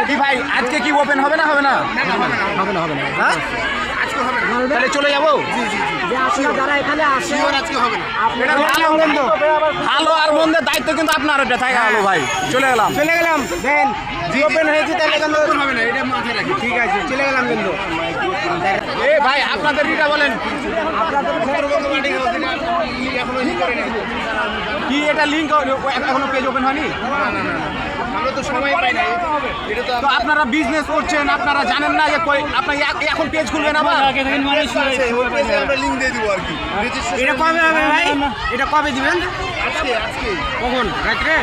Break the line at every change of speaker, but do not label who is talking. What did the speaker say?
কি ভাই আজকে কি ওপেন হবে না হবে না
হবে না
হ্যাঁ তাহলে চলে যাবো
যে আপনারা যারা এখানে আসে
এটা ভালো মন্দ ভালো আর মন্দের দায়িত্ব কিন্তু আপনার ওটা থাকে ভালো ভাই চলে গেলাম
দেন ওপেন হয়েছে তাহলে কিন্তু ওপেন হবে না, এটা মাথায় রাখি। ঠিক আছে, চলে গেলাম কিন্তু।
এ ভাই আপনাদের এটা বলেন
আপনাদের
কি এটা লিঙ্ক এখনো পেজ ওপেন হয়নি
আমরা তো সময় পাই না, এটা তো
তো আপনারা বিজনেস করছেন আপনারা জানেন না যে আপনি এখন পেজ খুলবেন আবার
আমরা লিংক দিয়ে দিব আর কি। এটা কবে হবে ভাই? এটা কবে দিবেন? আজকে কখন? রাত্রে?